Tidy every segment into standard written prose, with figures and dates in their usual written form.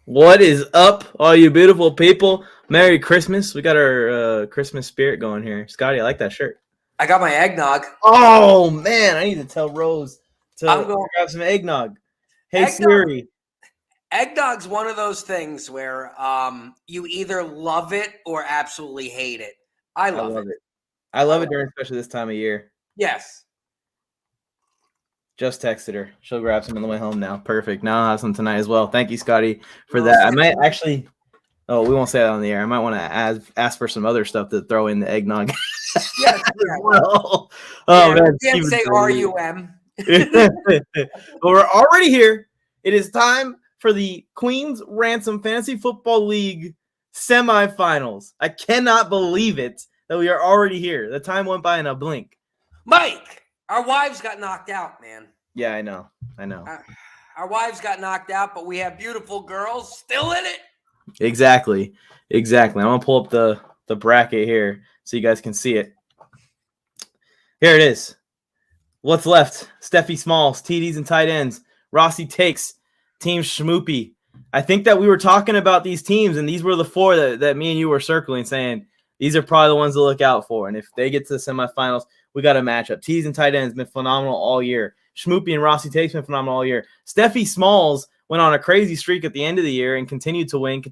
What is up, all you beautiful people? Merry Christmas. We got our Christmas spirit going here. Scotty, I like that shirt. I got my eggnog. Oh, man. I need to tell Rose I'm to going grab some eggnog. Hey, eggnog. Siri. Eggnog's one of those things where you either love it or absolutely hate it. I love it. I love it during especially this time of year. Yes. Just texted her. She'll grab some on the way home now. Perfect. Now I'll have some tonight as well. Thank you, Scotty, for that. I might actually... Oh, we won't say that on the air. I might want to ask for some other stuff to throw in the eggnog. Yes. Well. Oh, man. You can't say RUM. But we're already here. It is time for the Queens Ransom Fantasy Football League semifinals. I cannot believe it that we are already here. The time went by in a blink. Mike, our wives got knocked out, man. Yeah, I know. Our wives got knocked out, but we have beautiful girls still in it. Exactly. I'm going to pull up the bracket here so you guys can see it. Here it is. What's left? Steffi Smalls, TDs and tight ends. Rossi Takes, Team Schmoopy. I think that we were talking about these teams, and these were the four that me and you were circling, saying these are probably the ones to look out for. And if they get to the semifinals, we got a matchup. TDs and tight ends been phenomenal all year. Schmoopy and Rossi Takes been phenomenal all year. Steffi Smalls went on a crazy streak at the end of the year and continued to win,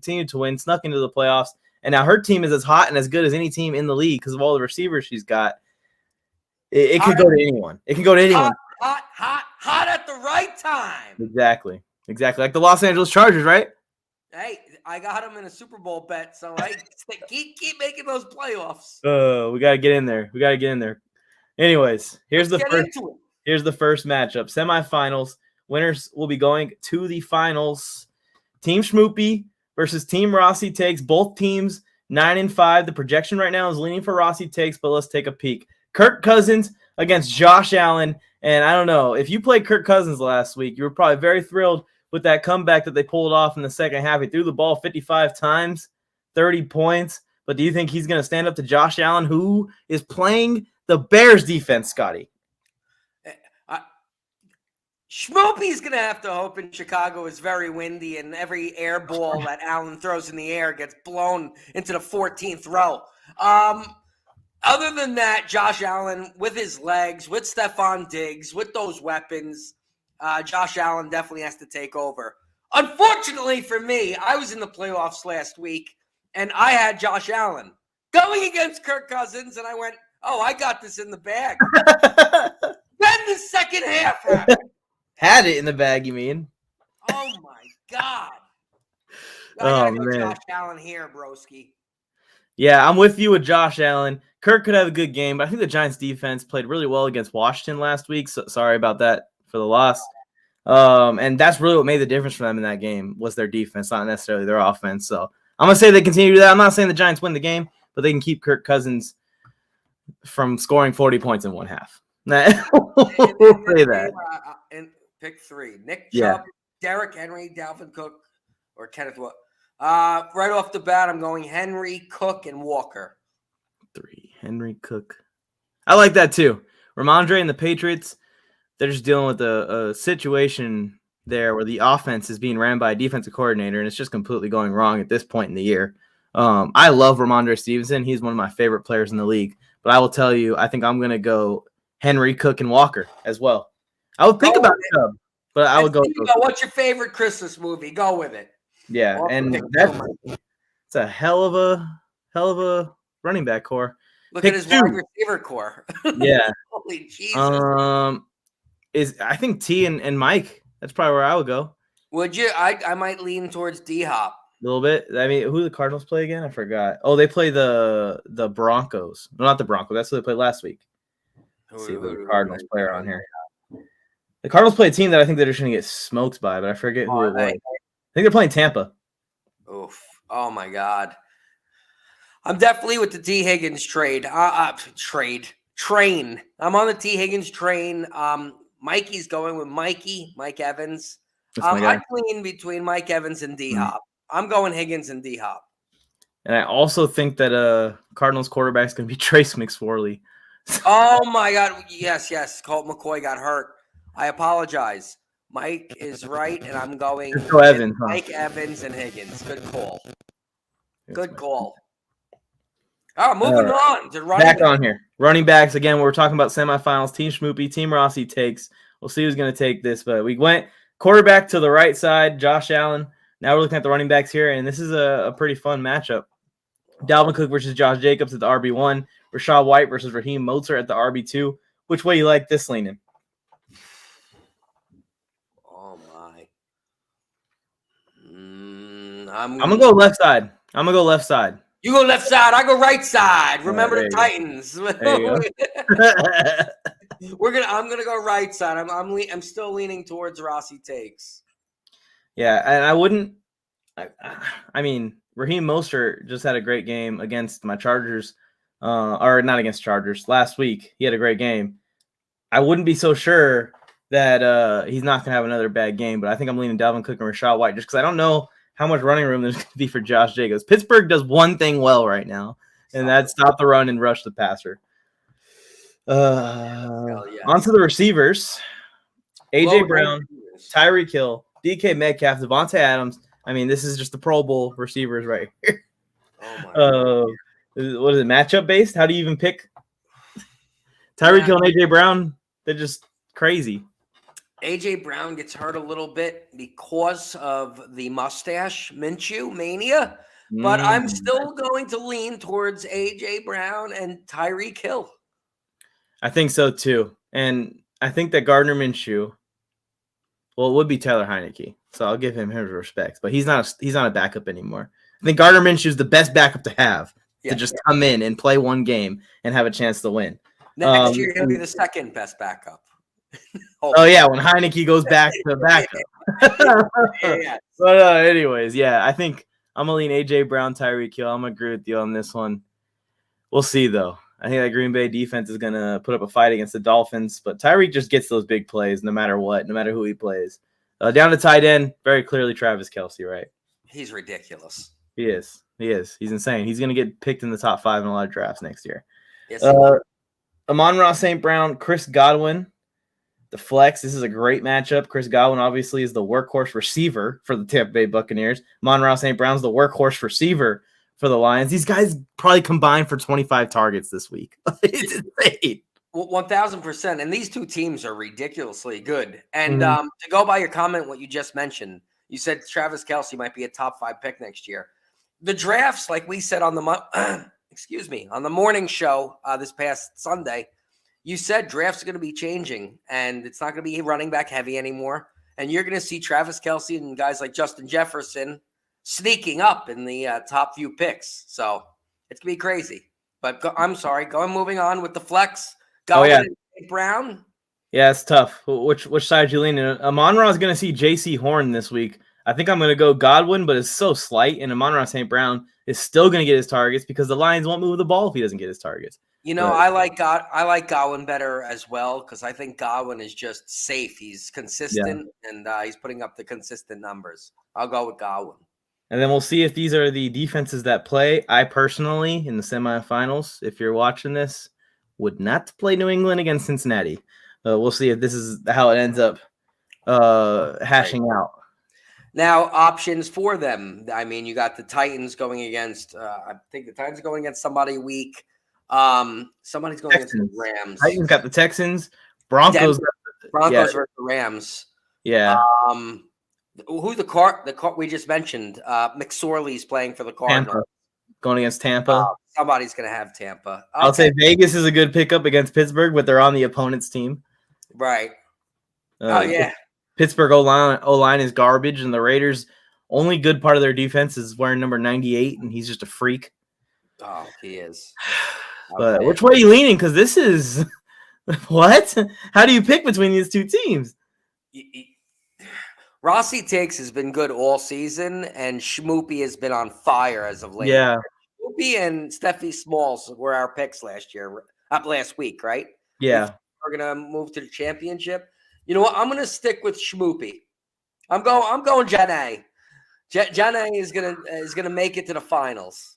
snuck into the playoffs. And now her team is as hot and as good as any team in the league because of all the receivers she's got. It could go to anyone. It can go to anyone. Hot at the right time. Exactly. Like the Los Angeles Chargers, right? Hey, I got them in a Super Bowl bet, so hey, keep making those playoffs. We got to get in there. Anyways, here's the first matchup. Semifinals. Winners will be going to the finals. Team Schmoopy versus Team Rossi Takes. Both teams 9-5. The projection right now is leaning for Rossi Takes, but let's take a peek. Kirk Cousins against Josh Allen. And I don't know, if you played Kirk Cousins last week, you were probably very thrilled with that comeback that they pulled off in the second half. He threw the ball 55 times, 30 points. But do you think he's going to stand up to Josh Allen, who is playing the Bears defense, Scotty? Schmoopy's going to have to hope in Chicago is very windy and every air ball that Allen throws in the air gets blown into the 14th row. Other than that, Josh Allen, with his legs, with Stephon Diggs, with those weapons, Josh Allen definitely has to take over. Unfortunately for me, I was in the playoffs last week, and I had Josh Allen going against Kirk Cousins, and I went, oh, I got this in the bag. Then the second half happened. Had it in the bag, you mean? Oh, my God. I gotta go Josh Allen here, broski. Yeah, I'm with you with Josh Allen. Kirk could have a good game, but I think the Giants defense played really well against Washington last week. So sorry about that for the loss. And that's really what made the difference for them in that game was their defense, not necessarily their offense. So I'm going to say they continue to do that. I'm not saying the Giants win the game, but they can keep Kirk Cousins from scoring 40 points in one half. We'll say that. And pick three. Nick Chubb, Derrick Henry, Dalvin Cook, or Kenneth Walker. Right off the bat, I'm going Henry, Cook, and Walker. 3. Henry, Cook. I like that too. Ramondre and the Patriots, they're just dealing with a situation there where the offense is being ran by a defensive coordinator, and it's just completely going wrong at this point in the year. I love Ramondre Stevenson. He's one of my favorite players in the league. But I will tell you, I think I'm going to go Henry, Cook, and Walker as well. I would think about Chubb, but I would go. What's your favorite Christmas movie? Go with it. Yeah, and it's a hell of a running back core. Look at his wide receiver core. Yeah. Holy Jesus. I think T and Mike. That's probably where I would go. Would you? I might lean towards D-Hop. A little bit. I mean, who do the Cardinals play again? I forgot. Oh, they play the Broncos. No, not the Broncos. That's who they played last week. Let's see who the Cardinals player on here. The Cardinals play a team that I think they're just going to get smoked by, but I forget who it was. I think they're playing Tampa. Oof. Oh, my God. I'm definitely with the T. Higgins train. I'm on the T. Higgins train. Mikey's going with Mike Evans. I lean between Mike Evans and D-Hop. I'm going Higgins and D-Hop. And I also think that Cardinals quarterback is going to be Trace McSorley. Oh, my God. Yes. Colt McCoy got hurt. I apologize. Mike is right, and I'm going Let's go with Evans, huh? Mike Evans and Higgins. Good call. Good call. Oh, moving on to running back back. on here. Running backs, again, we're talking about semifinals. Team Schmoopy, Team Rossi takes. We'll see who's going to take this, but we went quarterback to the right side, Josh Allen. Now we're looking at the running backs here, and this is a pretty fun matchup. Dalvin Cook versus Josh Jacobs at the RB1. Rashad White versus Raheem Mostert at the RB2. Which way you like this leaning? Oh, my. I'm going to go left side. You go left side. I go right side. Remember the you Titans. There you go. I'm gonna go right side. I'm still leaning towards Rossi takes. Yeah, and I wouldn't. I mean, Raheem Mostert just had a great game against my Chargers, or not against Chargers last week. He had a great game. I wouldn't be so sure that he's not gonna have another bad game, but I think I'm leaning Dalvin Cook and Rashad White just because I don't know how much running room there's going to be for Josh Jacobs. Pittsburgh does one thing well right now, and that's stop the run and rush the passer. On to the receivers. A.J. Brown, Tyreek Hill, DK Metcalf, Devontae Adams. I mean, this is just the Pro Bowl receivers right here. Oh my God. What is it, matchup based? How do you even pick? Tyreek Hill and A.J. Brown, they're just crazy. A.J. Brown gets hurt a little bit because of the mustache Minshew mania, but I'm still going to lean towards A.J. Brown and Tyreek Hill. I think so too, and I think that Gardner Minshew, well, it would be Taylor Heineke, so I'll give him his respect, but he's not a backup anymore. I think Gardner Minshew is the best backup to have to just come in and play one game and have a chance to win. Next year he'll be the second best backup. Oh yeah, when Heineke goes back to backup. But anyways, I think I'm gonna lean A.J. Brown, Tyreek Hill. I'm gonna agree with you on this one. We'll see though. I think that Green Bay defense is gonna put up a fight against the Dolphins, but Tyreek just gets those big plays no matter what, no matter who he plays. Down to tight end, very clearly Travis Kelce, right? He's ridiculous. He is. He's insane. He's gonna get picked in the top 5 in a lot of drafts next year. Yes. Amon-Ra St. Brown, Chris Godwin. The flex. This is a great matchup. Chris Godwin obviously is the workhorse receiver for the Tampa Bay Buccaneers. Amon-Ra St. Brown's the workhorse receiver for the Lions. These guys probably combined for 25 targets this week. It's insane. 1,000%. And these two teams are ridiculously good. And to go by your comment, what you just mentioned, you said Travis Kelce might be a top 5 pick next year. The drafts, like we said on the on the morning show this past Sunday, you said drafts are going to be changing, and it's not going to be running back heavy anymore. And you're going to see Travis Kelce and guys like Justin Jefferson sneaking up in the top few picks. So it's going to be crazy. But moving on with the flex. Brown. Yeah, it's tough. Which side you leaning? Amon-Ra is going to see J.C. Horn this week. I think I'm going to go Godwin, but it's so slight, and Amon-Ra St. Brown is still going to get his targets because the Lions won't move the ball if he doesn't get his targets. I like Godwin better as well because I think Godwin is just safe. He's consistent, and he's putting up the consistent numbers. I'll go with Godwin. And then we'll see if these are the defenses that play. I personally, in the semifinals, if you're watching this, would not play New England against Cincinnati. We'll see if this is how it ends up hashing out. Now, options for them. I mean, you got the Titans going against I think the Titans are going against somebody weak. Somebody's going against the Rams. Titans got the Texans. Broncos versus the Rams. Yeah. Who the we just mentioned? McSorley's playing for the Cardinals. Tampa. Going against Tampa. Somebody's going to have Tampa. Okay. I'll say Vegas is a good pickup against Pittsburgh, but they're on the opponent's team. Right. Pittsburgh O-line is garbage, and the Raiders' only good part of their defense is wearing number 98, and he's just a freak. Oh, he is. But which way are you leaning? Because this is what? How do you pick between these two teams? Rossi Takes has been good all season, and Schmoopy has been on fire as of late. Yeah. Schmoopy and Steffi Smalls were our picks last week, right? Yeah. We're gonna move to the championship. You know what? I'm gonna stick with Schmoopy. I'm going Jen A. Jen A is gonna make it to the finals.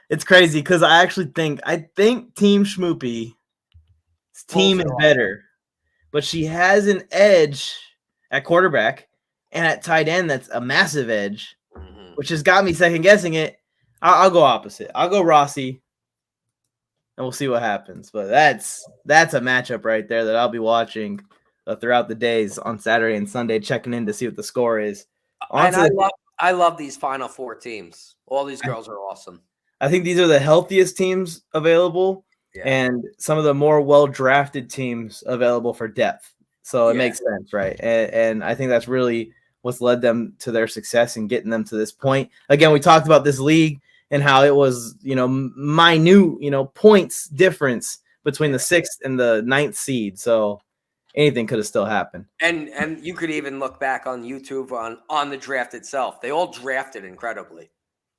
It's crazy because I think Team Schmoopy's team is better, but she has an edge at quarterback, and at tight end, that's a massive edge, which has got me second guessing it. I'll go opposite. I'll go Rossi, and we'll see what happens. But that's a matchup right there that I'll be watching throughout the days on Saturday and Sunday, checking in to see what the score is. And I love these Final Four teams. All these girls are awesome. I think these are the healthiest teams available, and some of the more well-drafted teams available for depth. So it makes sense, right? And I think that's really what's led them to their success and getting them to this point. Again, we talked about this league and how it was, minute, points difference between the 6th and the 9th seed. So anything could have still happened. And you could even look back on YouTube on the draft itself. They all drafted incredibly.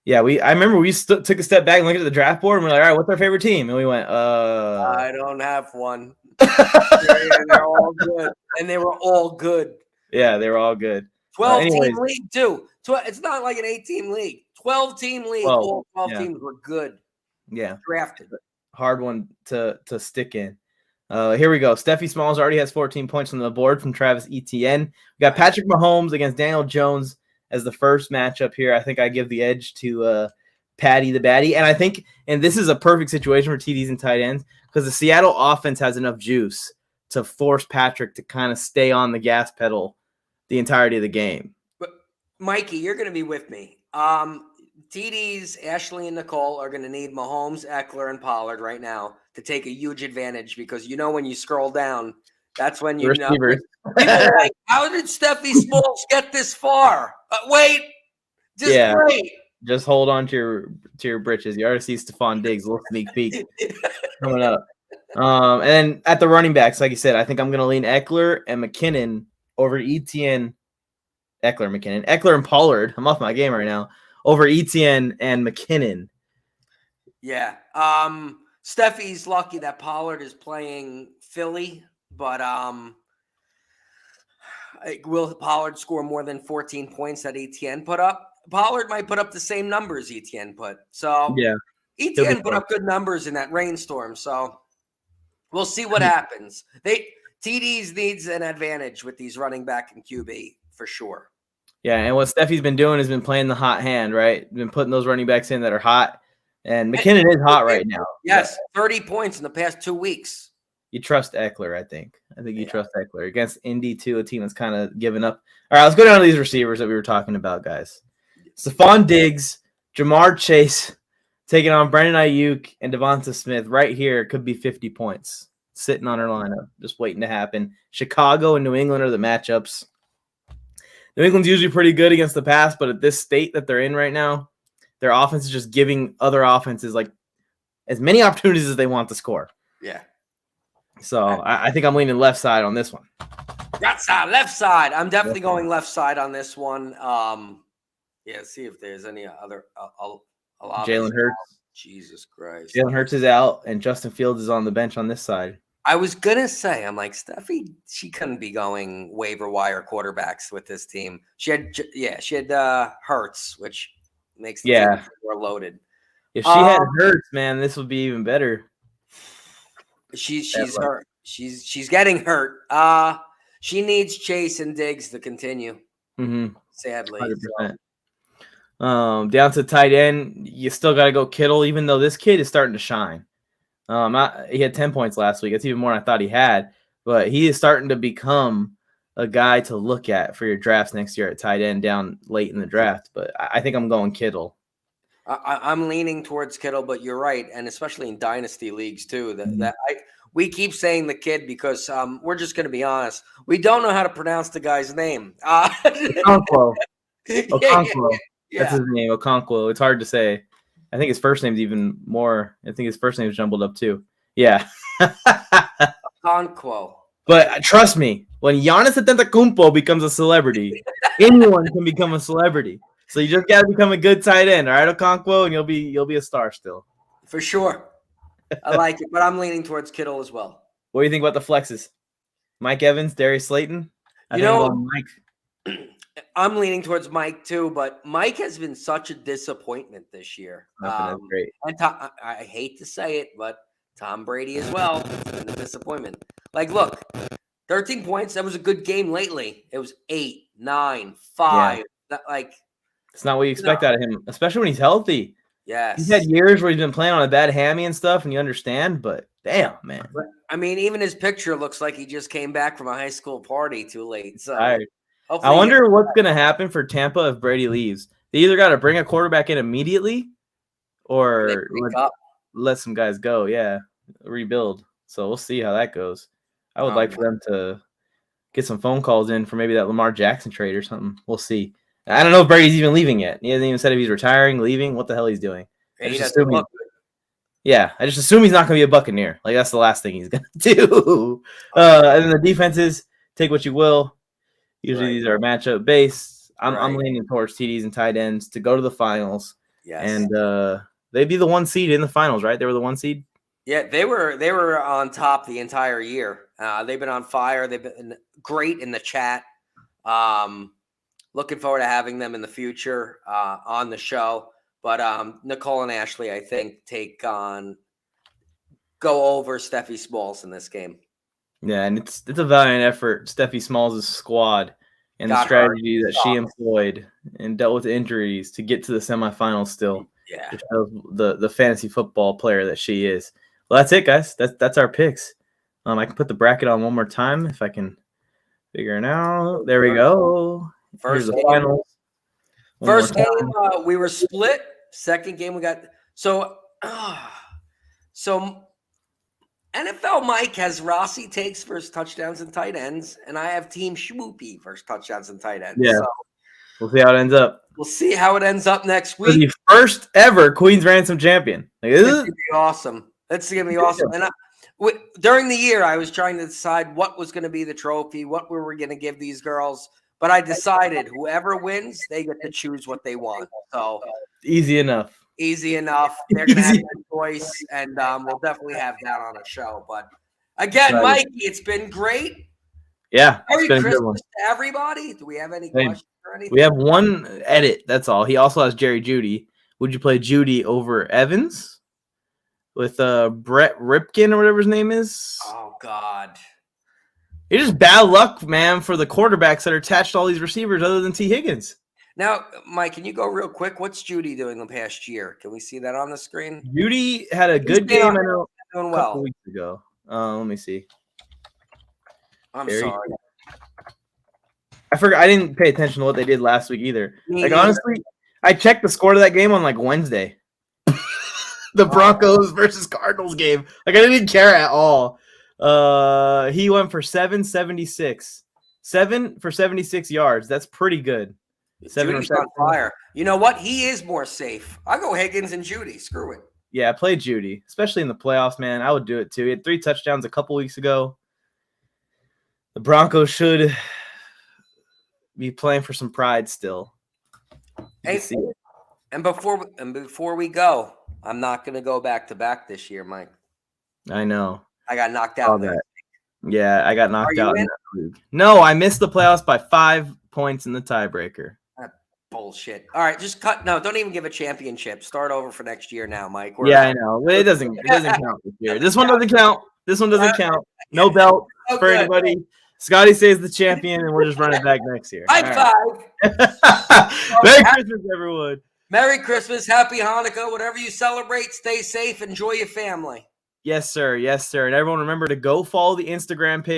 Yeah, I remember we took a step back and looked at the draft board and we're like, all right, what's our favorite team? And we went, I don't have one. They're all good. And they were all good. Yeah, they were all good. 12-team league, too. It's not like an 8-team league. 12-team league. All 12 teams were good. Yeah. Drafted. Hard one to stick in. Here we go. Steffi Smalls already has 14 points on the board from Travis Etienne. We got Patrick Mahomes against Daniel Jones as the first matchup here. I think I give the edge to Patty the Batty. And I think, and this is a perfect situation for TDs and tight ends, because the Seattle offense has enough juice to force Patrick to kind of stay on the gas pedal the entirety of the game. But Mikey, you're going to be with me. TDs, Ashley and Nicole are going to need Mahomes, Eckler, and Pollard right now to take a huge advantage, because when you scroll down, that's when you know. People are like, how did Steffi Smalls get this far? Wait, wait. Just hold on to your britches. You already see Stephon Diggs, a little sneak peek coming up. And then at the running backs, like you said, I think I'm going to lean Eckler and McKinnon over Etienne. Eckler and Pollard. I'm off my game right now. Over Etienne and McKinnon. Yeah. Steffi's lucky that Pollard is playing Philly, but will Pollard score more than 14 points that Etienne put up? Pollard might put up the same numbers Etienne put. So yeah, Etienne put up good numbers in that rainstorm. So we'll see what happens. TDs needs an advantage with these running back and QB for sure. Yeah, and what Steffi's been doing has been playing the hot hand, right? Been putting those running backs in that are hot. And McKinnon is hot right now. Yes, 30 points in the past 2 weeks. You trust Eckler, I think. You trust Eckler. Against Indy, too, a team that's kind of given up. All right, let's go down to these receivers that we were talking about, guys. Stephon Diggs, Jamar Chase, taking on Brandon Ayuk and Devonta Smith. Right here could be 50 points. Sitting on our lineup, just waiting to happen. Chicago and New England are the matchups. New England's usually pretty good against the pass, but at this state that they're in right now, their offense is just giving other offenses like as many opportunities as they want to score. Yeah. So I think I'm leaning left side on this one. Left side. I'm definitely going left side on this one. See if there's any other. Jalen Hurts. Jesus Christ. Jalen Hurts is out, and Justin Fields is on the bench on this side. I was gonna say, I'm like, Steffi, she couldn't be going waiver wire quarterbacks with this team. She had Hurts, which makes the team more loaded. If she had Hurts, man, this would be even better. She's hurt. She's getting hurt. She needs Chase and Diggs to continue. Mm-hmm. Sadly. 100%. Down to tight end, you still got to go Kittle, even though this kid is starting to shine. He had 10 points last week. That's even more than I thought he had. But he is starting to become a guy to look at for your drafts next year at tight end down late in the draft. But I think I'm going Kittle. I'm leaning towards Kittle, but you're right, and especially in dynasty leagues too. We keep saying the kid because we're just going to be honest. We don't know how to pronounce the guy's name. Okonkwo. That's his name, Okonkwo. It's hard to say. I think his first name's even more. I think his first name's jumbled up too. Yeah. Okonkwo. But trust me, when Giannis Antetokounmpo becomes a celebrity, anyone can become a celebrity. So you just got to become a good tight end, all right, Okonkwo, and you'll be a star still. For sure. I like it, but I'm leaning towards Kittle as well. What do you think about the flexes? Mike Evans, Darius Slayton? Mike. I'm leaning towards Mike too, but Mike has been such a disappointment this year. That's great. And I hate to say it, but Tom Brady as well has been a disappointment. Like, look, 13 points. That was a good game lately. It was 8, 9, 5. It's not what you expect out of him, especially when he's healthy. Yes. He's had years where he's been playing on a bad hammy and stuff, and you understand, but damn, man. I mean, even his picture looks like he just came back from a high school party too late. So I wonder what's going to happen for Tampa if Brady leaves. They either got to bring a quarterback in immediately or let some guys go. Yeah, rebuild. So we'll see how that goes. I would like for them to get some phone calls in for maybe that Lamar Jackson trade or something. We'll see. I don't know if Brady's even leaving yet. He hasn't even said if he's retiring, leaving, what the hell he's doing. I just assume he's not going to be a Buccaneer. Like, that's the last thing he's going to do. And then the defenses, take what you will. Usually these are matchup based. I'm leaning towards TDs and tight ends to go to the finals. Yes. And they'd be the 1 seed in the finals, right? They were the 1 seed? Yeah, they were on top the entire year. They've been on fire. They've been great in the chat. Looking forward to having them in the future on the show. But Nicole and Ashley, I think, go over Steffi Smalls in this game. Yeah, and it's a valiant effort. Steffi Smalls' squad and the strategy that she employed and dealt with injuries to get to the semifinals still. Yeah, to show the fantasy football player that she is. Well, that's it, guys. That's our picks. I can put the bracket on one more time if I can figure it out. There we go. Here's the finals. First game, we were split. Second game, we got so NFL Mike has Rossi takes first touchdowns and tight ends, and I have Team Schmoopy first touchdowns and tight ends. Yeah, so we'll see how it ends up. We'll see how it ends up next week. The first ever Queens Ransom champion. It's gonna be awesome. It's gonna be awesome. And during the year, I was trying to decide what was going to be the trophy, what we were going to give these girls. But I decided whoever wins, they get to choose what they want. So easy enough. Easy enough. They're going to have their choice, and we'll definitely have that on a show. But again, Mike, it's been great. Yeah. Merry Christmas to everybody. Do we have any questions or anything? We have one edit. That's all. He also has Jerry Judy. Would you play Judy over Evans with Brett Ripken or whatever his name is? Oh, God. It's just bad luck, man, for the quarterbacks that are attached to all these receivers other than T. Higgins. Now, Mike, can you go real quick? What's Judy doing the past year? Can we see that on the screen? Judy had a good game doing a couple weeks ago. Let me see. I'm sorry. I forgot. I didn't pay attention to what they did last week either. Honestly, I checked the score to that game on Wednesday. The Broncos versus Cardinals game. I didn't care at all. He went for 776. 7 for 76 yards. That's pretty good. Judy's on fire. You know what? He is more safe. I'll go Higgins and Judy. Screw it. Yeah, play Judy, especially in the playoffs, man. I would do it too. He had 3 touchdowns a couple weeks ago. The Broncos should be playing for some pride still. And before we go, I'm not going to go back to back this year, Mike. I know. I got knocked out. Yeah, I got knocked out in that league. No, I missed the playoffs by 5 points in the tiebreaker. Bullshit. All right, just cut. No, don't even give a championship. Start over for next year now, Mike. I know. It doesn't count this year. This one doesn't count. This one doesn't count. No belt for anybody. Scotty stays the champion, and we'll just run it back next year. High five. Merry Christmas, everyone. Merry Christmas. Happy Hanukkah. Whatever you celebrate, stay safe. Enjoy your family. Yes, sir. Yes, sir. And everyone remember to go follow the Instagram page.